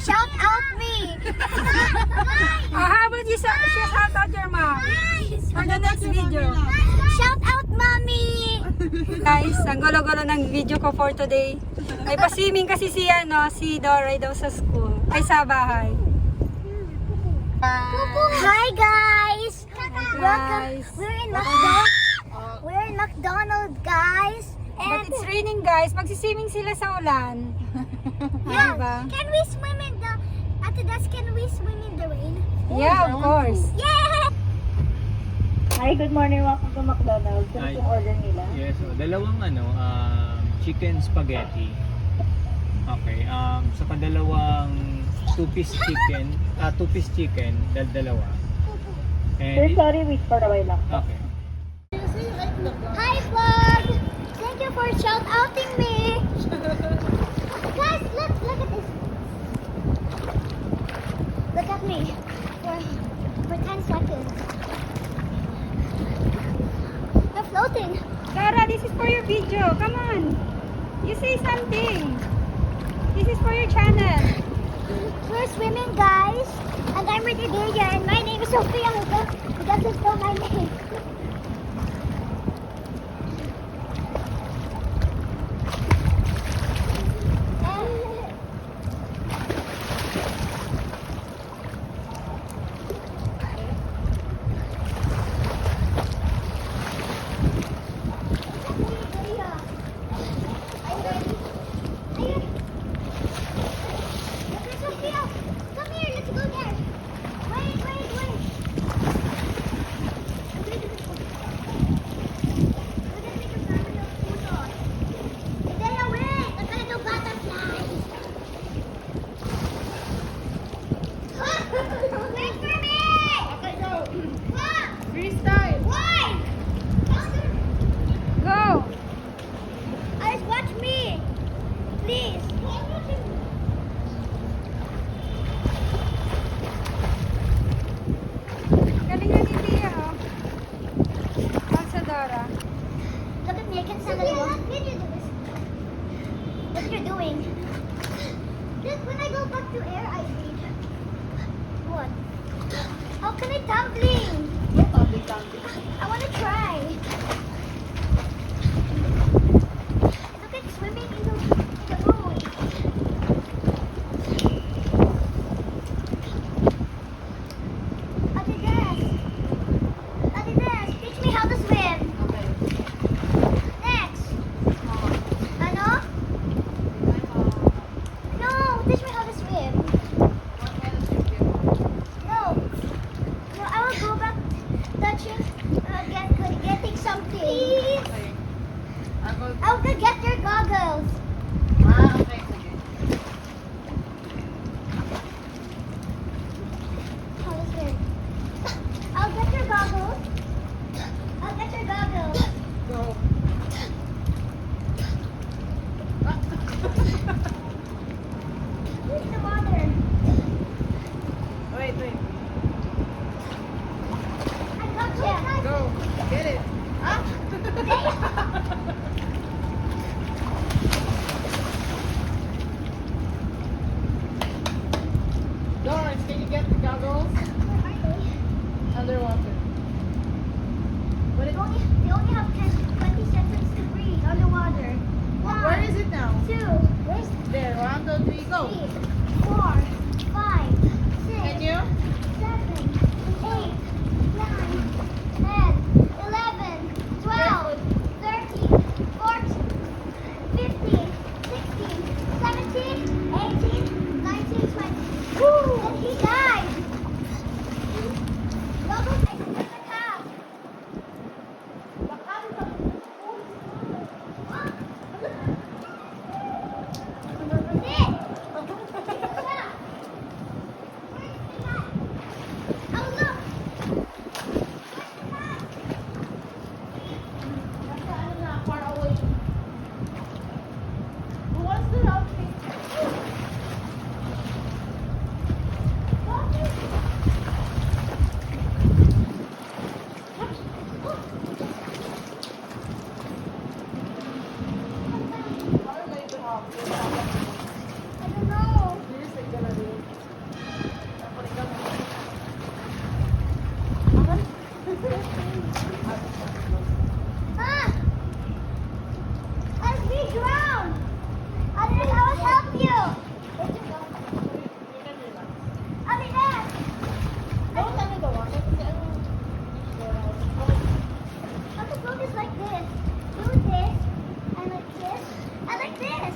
Shout out me! How about you shout out your mom for the next video? Shout out mommy! Guys, ang gulo-gulo ng video ko for today. May pasiming kasi si Doray daw sa school. Ay, sa bahay. Hi guys! Guys. We're in McDonald's, guys. But it's raining, guys. Magsisiming sila sa ulan. Yeah, Diba? can we swim in the... After that, can we swim in the rain? Yeah, of course. Yeah! Hi, good morning. Welcome to McDonald's. Ano Hi. yung order nila? Yes, so dalawang chicken spaghetti. Okay, sa padalawang two-piece chicken, dalawa. Sir, And sorry, wait for a while lang. okay. Hi vlog! Thank you for shout outing me! Guys, look at this. Look at me for 10 seconds. I'm floating. Dora, this is for your video. Come on. You say something. This is for your channel. We're swimming, guys, and I'm with Idelia, and my name is Sophia. Who doesn't know my name? Go. Guys, watch me, please. Galing na ni Tia, oh. Wag sa Dora. Look at me, I can stand a little. What you're doing? Just when I go back to air, I breathe. What? How can I tumbling? I want to try. Look at swimming in the pool. Adidas, teach me how to swim. Next. Ano? No, teach me how to swim. No. No, I will go back touching, getting something. Please. I will get your goggles. How to swim. I'll get your goggles. I'll get your goggles. Where's the water? Wait. I got you. Go. Get it. Lawrence, can you get the goggles? Where are they? Underwater. They only have 20 seconds to breathe underwater. Where is it now? 2, where's There. 1, 2, 3, go. 3, 4, 5, 6, Can you? 7, 8, 9, 10, 11, 12, 13, 14, 15, 16, 17, 18, 19, 20. Woo! And he died. Goggles, I doesn't have. I I don't know. Ah! I'll be drowned. Andres, I will help you. Andres! I can do this like this. Do this, and like this, and like this.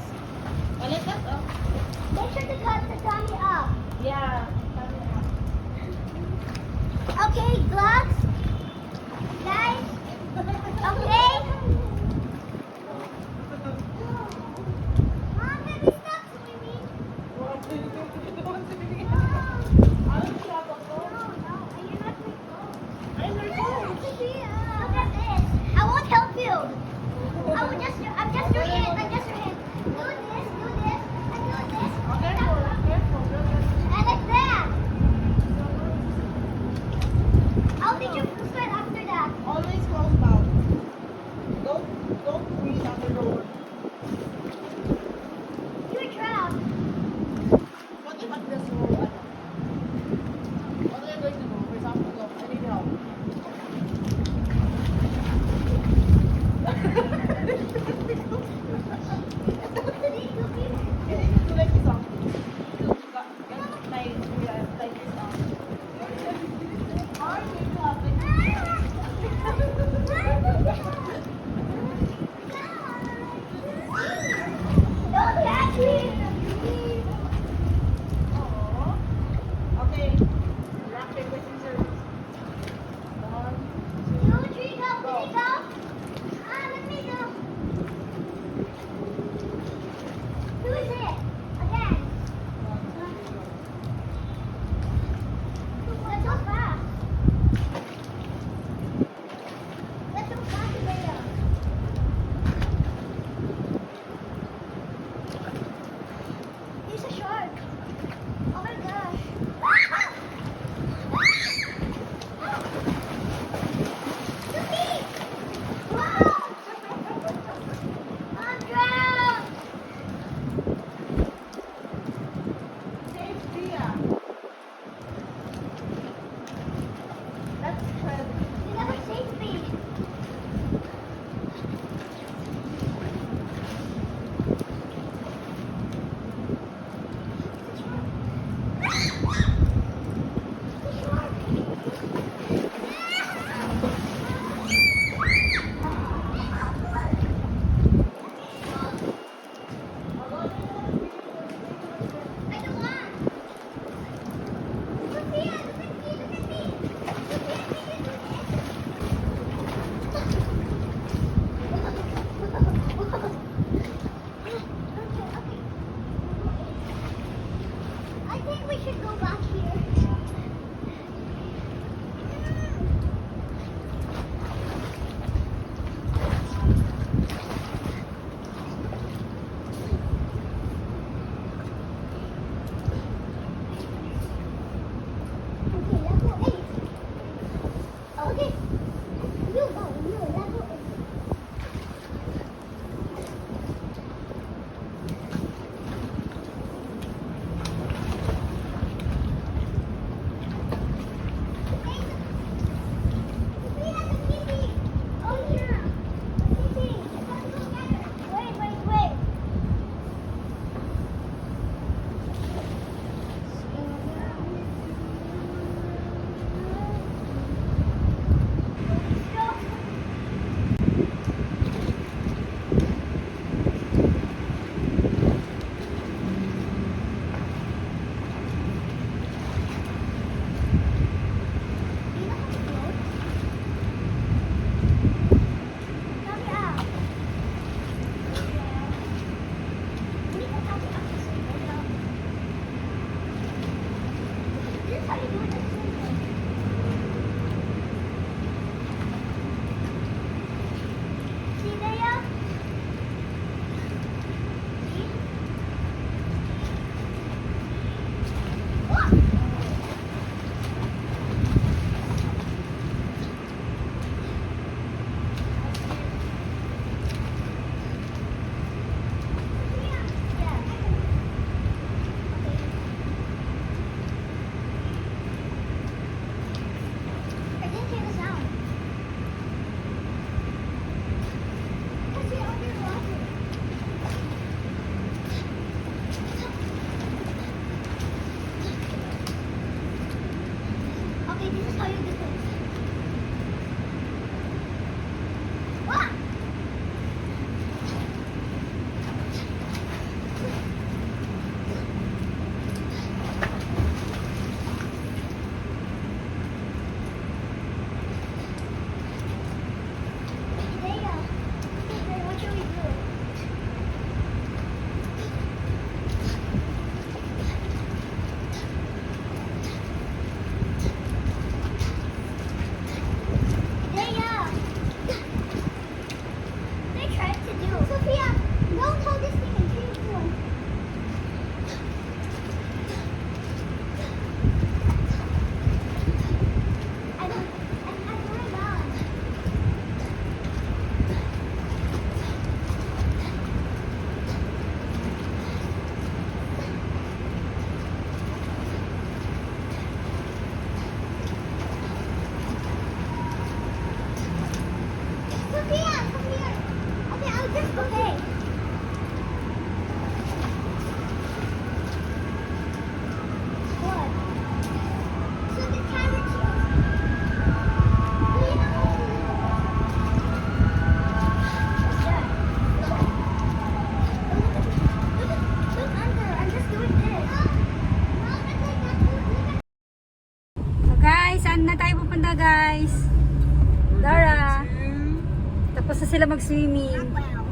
mag-swimming. Well.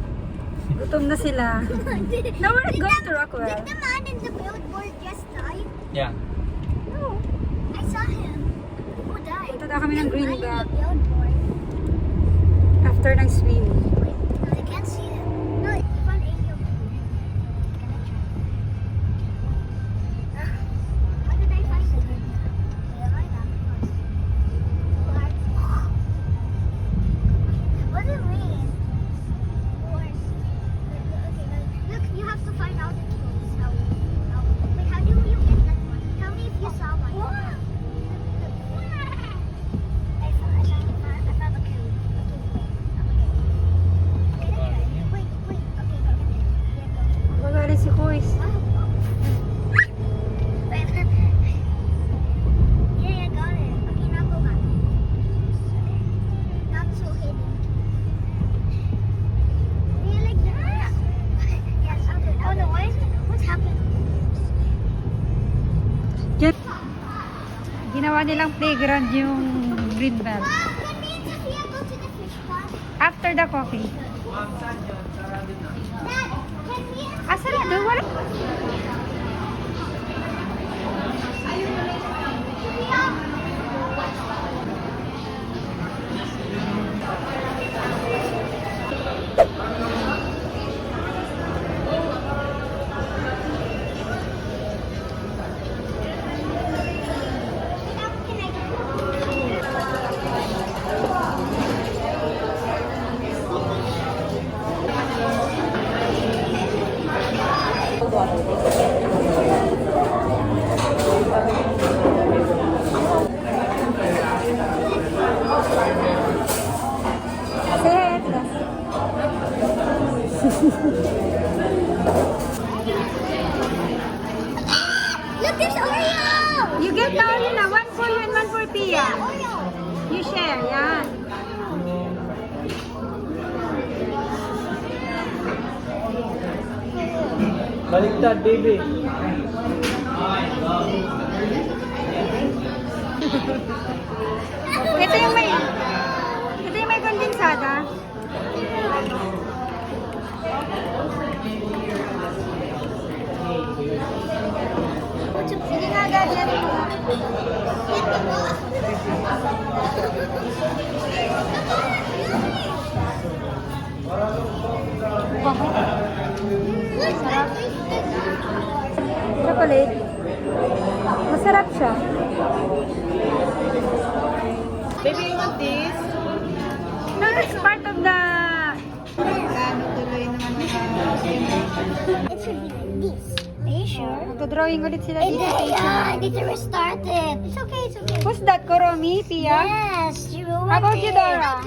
Gutom na sila. No, we're not going to Rockwell. Did the man in the billboard just die? Yeah. No. I saw him. Who died? Punta na kami ng The man in Greenbelt the billboard. after ng swimming. Wait, no, I can't see him. No, it's on AO. How did I find it? Where am I now? What? What does it mean? Wars. Okay, look, you have to find out the rules. Wait, how do you get that one? Tell me if you saw one. I found a cube. Wait, okay, go. Magaling si Kuis. Wait. Yeah, I got it. Okay, now go back. Okay. Not so hidden. Do you like this? Yes, okay. Oh no, what's happening? Ginawa nilang playground yung Greenbelt. Mom, can me and Sophia go to the fish pond? After the coffee. Dad, can me and Asa na doon? Wala. Set. Look, there's Oreo! You get the Oreo na. One for you and one for Pia. Oreo! You share. Yan. Baliktad, baby. Ito yung may kondensada. Sige nga, Dad. Yan mo. Chocolate. Masarap siya. Baby, you want this? No, it's part of the... Ano tuloy naman It should be like this. Are you sure? Magdodrawing ulit sila dito. I need to restart it. It's okay, it's okay. Who's that, Koromi? Pia? Yes, you know How about you, Dora?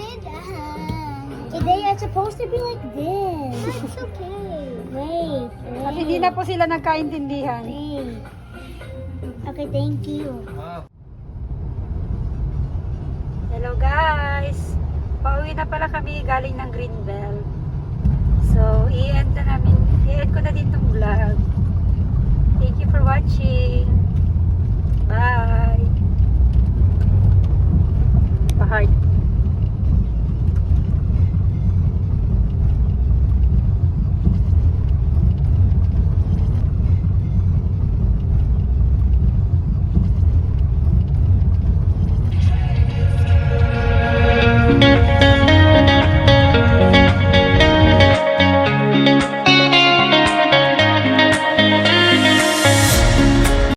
They are supposed to be like this. It's okay. Wait. At hindi na po sila nagkaintindihan. Wait. Okay, thank you. Hello guys! Pauwi na pala kami galing ng Greenbelt. So, i-end ko na din itong vlog. Thank you for watching. Bye! Pa-heart.